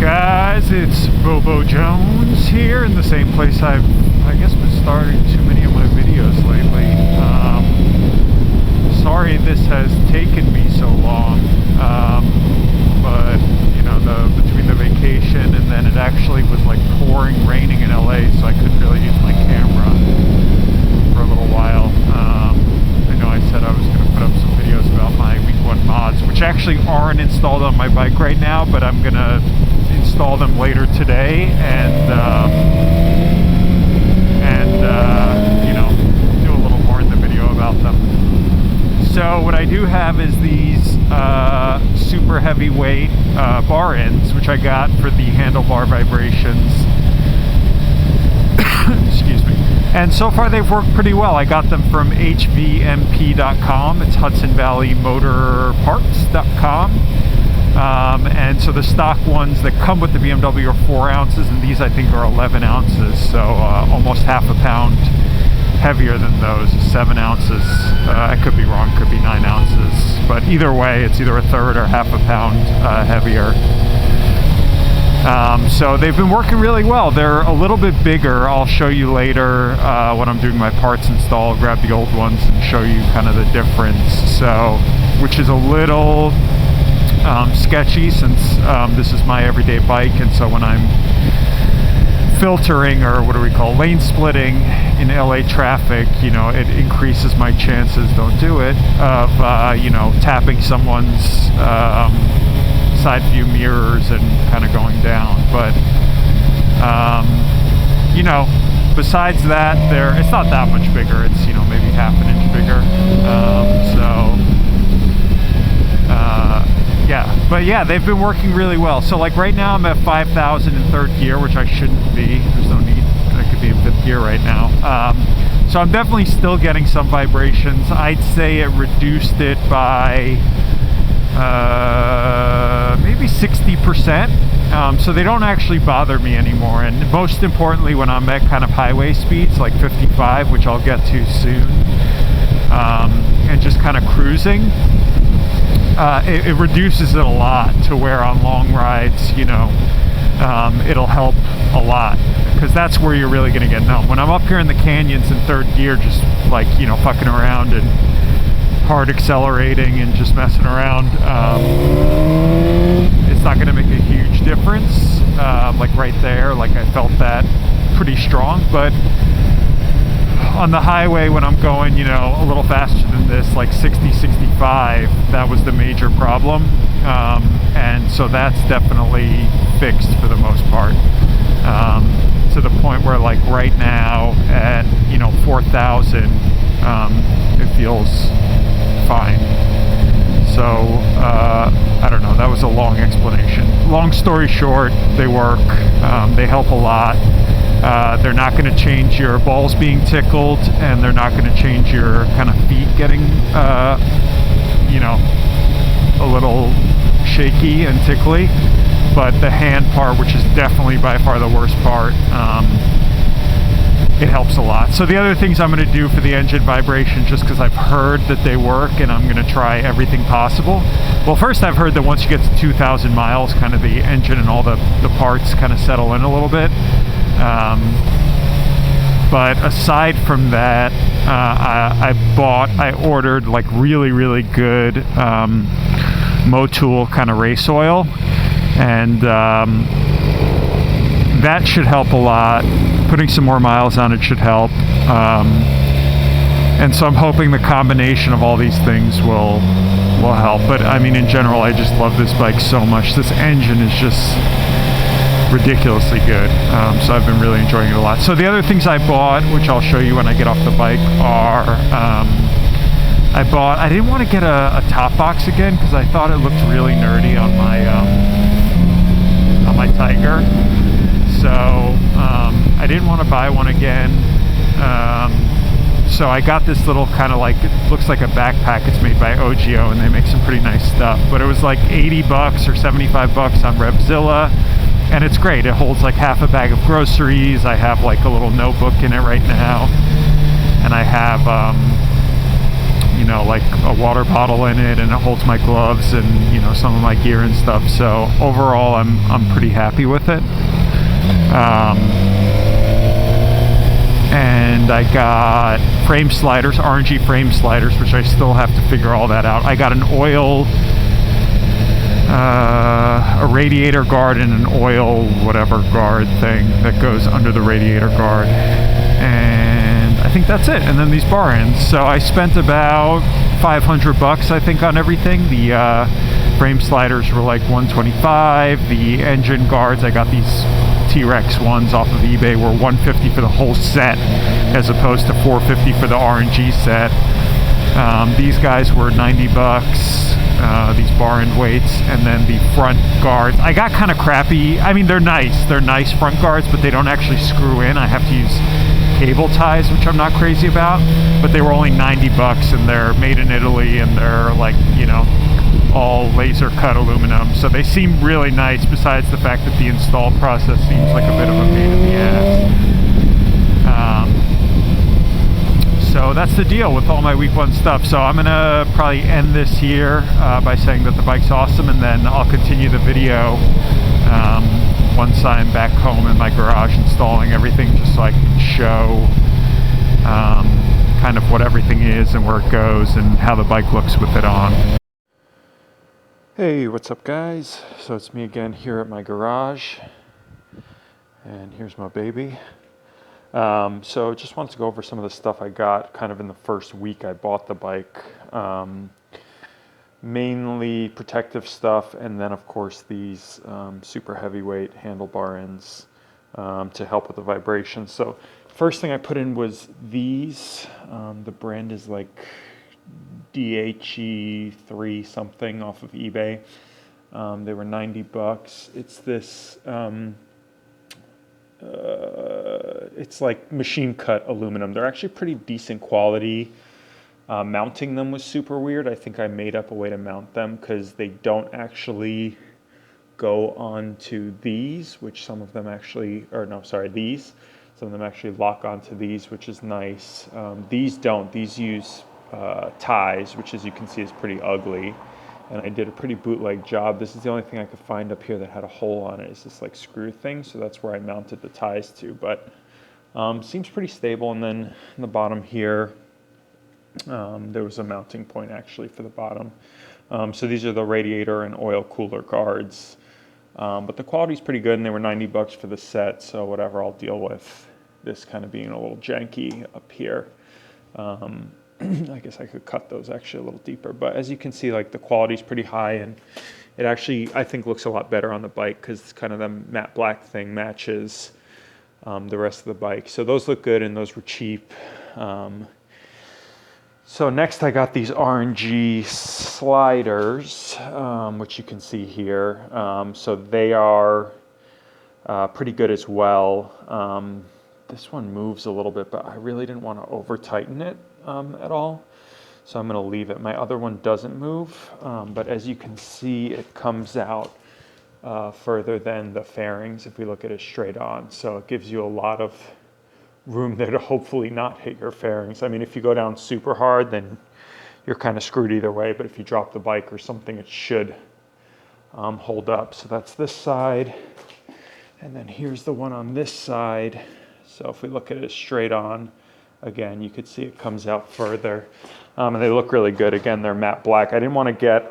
Guys, it's Bobo Jones here in the same place I guess been starting too many of my videos lately. Sorry this has taken me so long, but you know, between the vacation and then it actually was like pouring, raining in LA, so I couldn't really use my camera for a little while. I know I said I was going to put up some videos about my week 1 mods, which actually aren't installed on my bike right now, but I'm going to install them later today and you know, do a little more in the video about them. So what I do have is these super heavyweight bar ends, which I got for the handlebar vibrations. Excuse me. And so far they've worked pretty well. I got them from hvmp.com. It's hudsonvalleymotorparts.com. And so the stock ones that come with the BMW are 4 ounces, and these I think are 11 ounces, so almost half a pound heavier than those, 7 ounces. I could be wrong, could be 9 ounces, but either way it's either a third or half a pound heavier. So they've been working really well. They're a little bit bigger. I'll show you later when I'm doing my parts install. I'll grab the old ones and show you kind of the difference, so which is a little sketchy since this is my everyday bike, and so when I'm filtering, or what do we call, lane splitting in LA traffic, you know, it increases my chances, don't do it, of you know, tapping someone's side view mirrors and kind of going down. But you know, besides that, it's not that much bigger. It's, you know, maybe half an inch bigger. Yeah, but yeah, they've been working really well. So like right now I'm at 5,000 in 3rd gear, which I shouldn't be. There's no need. I could be in 5th gear right now. So I'm definitely still getting some vibrations. I'd say it reduced it by maybe 60%. So they don't actually bother me anymore. And most importantly, when I'm at kind of highway speeds like 55, which I'll get to soon, and just kind of cruising, it reduces it a lot, to where on long rides, you know, it'll help a lot, because that's where you're really going to get numb. When I'm up here in the canyons in 3rd gear, just like, you know, fucking around and hard accelerating and just messing around, it's not going to make a huge difference. Like right there, like I felt that pretty strong. But on the highway, when I'm going, you know, a little faster than this, like 60, 65, that was the major problem. And so that's definitely fixed for the most part. To the point where, like right now at, you know, 4,000, it feels fine. So I don't know, that was a long explanation. Long story short, they work. They help a lot. They're not going to change your balls being tickled, and they're not going to change your kind of feet getting, you know, a little shaky and tickly. But the hand part, which is definitely by far the worst part, it helps a lot. So the other things I'm going to do for the engine vibration, just because I've heard that they work, and I'm going to try everything possible. Well, first I've heard that once you get to 2,000 miles, kind of the engine and all the parts kind of settle in a little bit. But aside from that, I ordered like really good Motul kind of race oil, and that should help a lot. Putting some more miles on it should help, and so I'm hoping the combination of all these things will help. But I mean, in general, I just love this bike so much. This engine is just ridiculously good, so I've been really enjoying it a lot. So the other things I bought, which I'll show you when I get off the bike, are I didn't want to get a top box again, because I thought it looked really nerdy on my Tiger. So I didn't want to buy one again. So I got this little kind of like, it looks like a backpack. It's made by OGO, and they make some pretty nice stuff. But it was like 80 bucks or 75 bucks on Revzilla. And it's great. It holds like half a bag of groceries. I have like a little notebook in it right now. And I have, you know, like a water bottle in it, and it holds my gloves and, you know, some of my gear and stuff. So overall, I'm pretty happy with it. And I got frame sliders, RNG frame sliders, which I still have to figure all that out. I got an oil, a radiator guard and an oil whatever guard thing that goes under the radiator guard. And I think that's it. And then these bar ends. So I spent about $500, I think, on everything. The frame sliders were like $125. The engine guards, I got these T-Rex ones off of eBay, were $150 for the whole set, as opposed to $450 for the RNG set. These guys were $90. These bar end weights, and then the front guards, I got kind of crappy. I mean, they're nice front guards, but they don't actually screw in. I have to use cable ties, which I'm not crazy about, but they were only $90, and they're made in Italy, and they're like, you know, all laser cut aluminum, so they seem really nice, besides the fact that the install process seems like a bit of a pain in the ass. So that's the deal with all my week one stuff. So I'm gonna probably end this here by saying that the bike's awesome, and then I'll continue the video once I'm back home in my garage installing everything, just so I can show kind of what everything is and where it goes and how the bike looks with it on. Hey, what's up guys? So it's me again here at my garage, and here's my baby. So just wanted to go over some of the stuff I got kind of in the first week I bought the bike. Mainly protective stuff, and then of course these super heavyweight handlebar ends to help with the vibration. So first thing I put in was these. The brand is like DHE3 something off of eBay. They were $90. It's this it's like machine cut aluminum. They're actually pretty decent quality. Mounting them was super weird. I think I made up a way to mount them because they don't actually go onto these, which some of them actually, or no, sorry, these. Some of them actually lock onto these, which is nice. These don't. These use ties, which as you can see is pretty ugly. And I did a pretty bootleg job. This is the only thing I could find up here that had a hole on it. It's this like screw thing, so that's where I mounted the ties to. But seems pretty stable. And then in the bottom here, there was a mounting point actually for the bottom. So these are the radiator and oil cooler guards. But the quality's pretty good, and they were $90 for the set, so whatever, I'll deal with this kind of being a little janky up here. I guess I could cut those actually a little deeper, but as you can see, like the quality's pretty high, and it actually, I think, looks a lot better on the bike because kind of the matte black thing matches the rest of the bike. So those look good, and those were cheap. So next I got these RNG sliders, which you can see here. So they are pretty good as well. This one moves a little bit, but I really didn't want to over tighten it at all. So I'm going to leave it. My other one doesn't move, but as you can see, it comes out further than the fairings if we look at it straight on. So it gives you a lot of room there to hopefully not hit your fairings. I mean, if you go down super hard, then you're kind of screwed either way, but if you drop the bike or something, it should hold up. So that's this side, and then here's the one on this side. So if we look at it straight on, again, you could see it comes out further, and they look really good. Again, they're matte black. I didn't want to get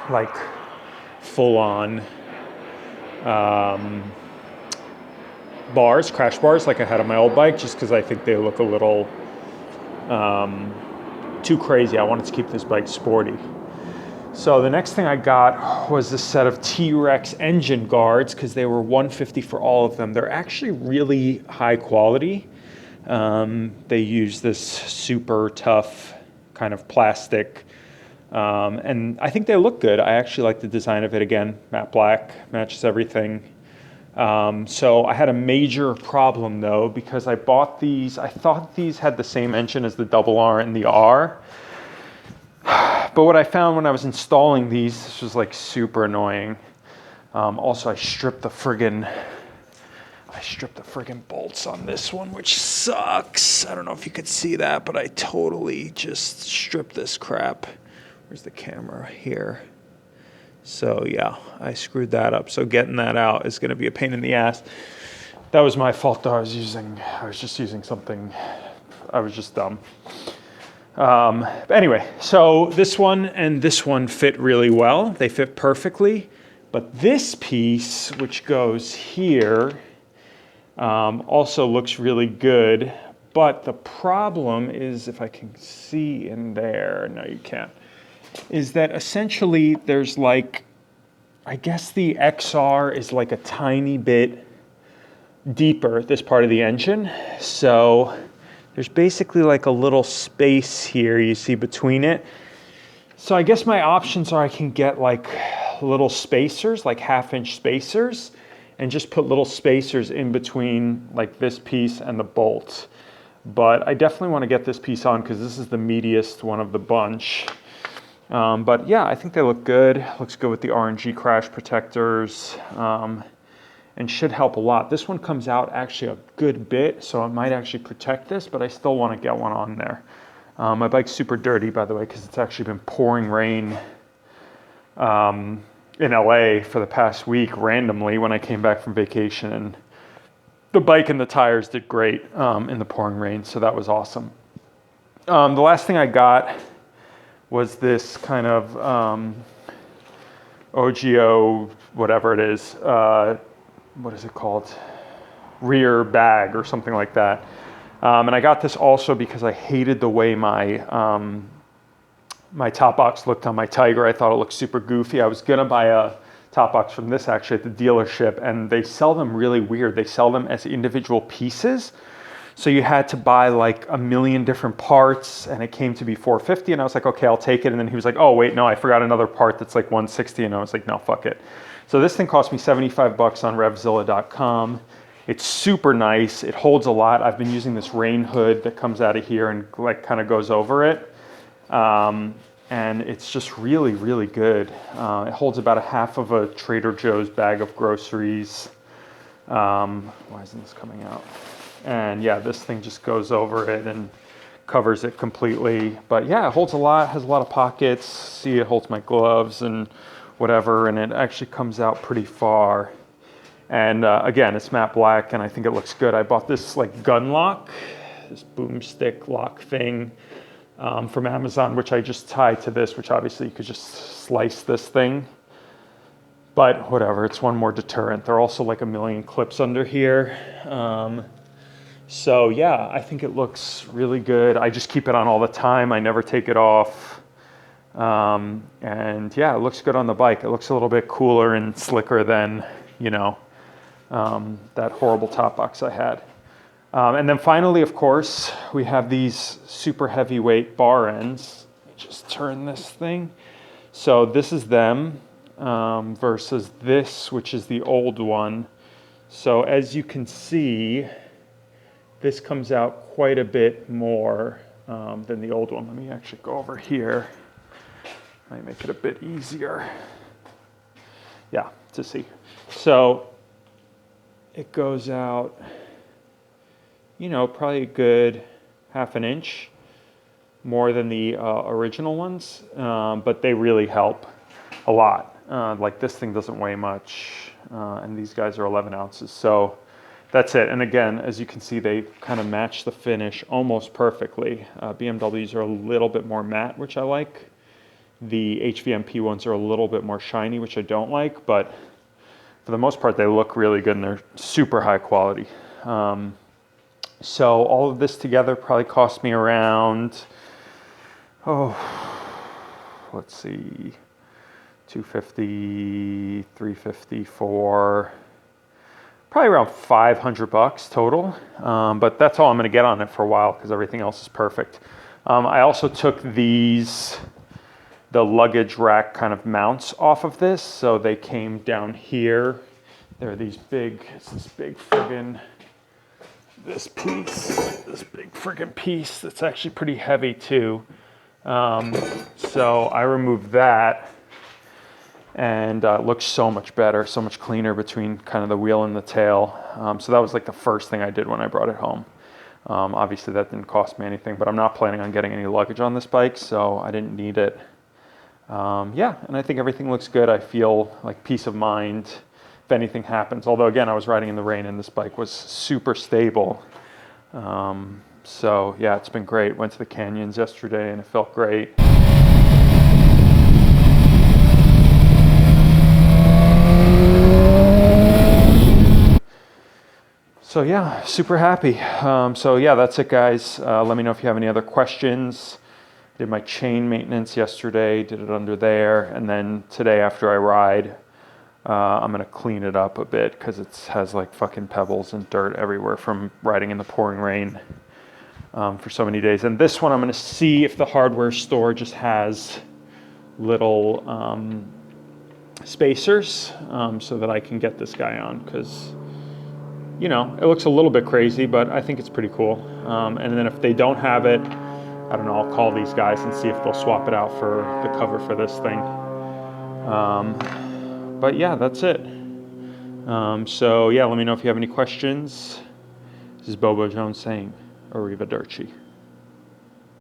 like full on bars, crash bars like I had on my old bike, just because I think they look a little too crazy. I wanted to keep this bike sporty. So the next thing I got was this set of T-Rex engine guards, because they were $150 for all of them. They're actually really high quality. They use this super tough kind of plastic, and I think they look good. I actually like the design of it. Again, matte black, matches everything. So I had a major problem though, because I bought these, I thought these had the same engine as the R and the R. But what I found when I was installing these, this was like super annoying. Also, I stripped the friggin', I stripped the friggin' bolts on this one, which sucks. I don't know if you could see that, but I totally just stripped this crap. Where's the camera? Here. So yeah, I screwed that up. So getting that out is gonna be a pain in the ass. That was my fault though. I was just using something, I was just dumb. But anyway, so this one and this one fit really well. They fit perfectly. But this piece, which goes here, also looks really good. But the problem is, if I can see in there, no you can't, is that essentially there's like, I guess the XR is like a tiny bit deeper, this part of the engine. So there's basically like a little space here you see between it. So I guess my options are I can get like little spacers, like 1/2-inch spacers, and just put little spacers in between like this piece and the bolt. But I definitely want to get this piece on because this is the meatiest one of the bunch. But yeah, I think they look good. Looks good with the RNG crash protectors, and should help a lot. This one comes out actually a good bit, so it might actually protect this, but I still want to get one on there. My bike's super dirty, by the way, because it's actually been pouring rain in LA for the past week randomly when I came back from vacation, and the bike and the tires did great in the pouring rain, so that was awesome. The last thing I got was this kind of OGO, whatever it is, what is it called? Rear bag or something like that. And I got this also because I hated the way my my top box looked on my Tiger. I thought it looked super goofy. I was gonna buy a top box from this actually at the dealership, and they sell them really weird. They sell them as individual pieces. So you had to buy like a million different parts, and it came to be $450, and I was like, okay, I'll take it. And then he was like, oh wait, no, I forgot another part that's like $160, and I was like, no, fuck it. So this thing cost me 75 bucks on RevZilla.com. It's super nice. It holds a lot. I've been using this rain hood that comes out of here and like kind of goes over it. And it's just really, really good. It holds about 1/2 of a Trader Joe's bag of groceries. Why isn't this coming out? And yeah, this thing just goes over it and covers it completely. But yeah, it holds a lot, has a lot of pockets. See, it holds my gloves and whatever, and it actually comes out pretty far. And again, it's matte black, and I think it looks good. I bought this like gun lock, this boomstick lock thing from Amazon, which I just tied to this, which obviously you could just slice this thing. But whatever, it's one more deterrent. There are also like a million clips under here. So yeah, I think it looks really good. I just keep it on all the time. I never take it off. And yeah, it looks good on the bike. It looks a little bit cooler and slicker than, you know, that horrible top box I had. And then finally, of course, we have these super heavyweight bar ends. Let me just turn this thing. So this is them versus this, which is the old one. So as you can see, this comes out quite a bit more than the old one. Let me actually go over here. Might make it a bit easier. Yeah, to see. So it goes out, you know, probably a good 1/2 inch more than the original ones, but they really help a lot. Like this thing doesn't weigh much, and these guys are 11 ounces. So that's it. And again, as you can see, they kind of match the finish almost perfectly. BMWs are a little bit more matte, which I like. The HVMP ones are a little bit more shiny, which I don't like, but for the most part, they look really good and they're super high quality. So all of this together probably cost me around, let's see, $250, $350, $400, probably around 500 bucks total. But that's all I'm gonna get on it for a while because everything else is perfect. I also took the luggage rack kind of mounts off of this. So they came down here. There are these big, it's this big friggin', this big friggin' piece that's actually pretty heavy too. So I removed that. and looks so much better, so much cleaner between kind of the wheel and the tail. So that was like the first thing I did when I brought it home. Obviously that didn't cost me anything, but I'm not planning on getting any luggage on this bike, so I didn't need it. Yeah, and I think everything looks good. I feel like peace of mind if anything happens. Although again, I was riding in the rain and this bike was super stable. So yeah, it's been great. Went to the canyons yesterday and it felt great. So yeah, super happy. So yeah, that's it, guys. Let me know if you have any other questions. Did my chain maintenance yesterday, did it under there, and then today after I ride, I'm gonna clean it up a bit because it has like fucking pebbles and dirt everywhere from riding in the pouring rain for so many days. And this one I'm gonna see if the hardware store just has little spacers so that I can get this guy on, because you know, it looks a little bit crazy, but I think it's pretty cool. And then if they don't have it, I don't know, I'll call these guys and see if they'll swap it out for the cover for this thing. But yeah, that's it. So yeah, let me know if you have any questions. This is Bobo Jones saying, Arrivederci.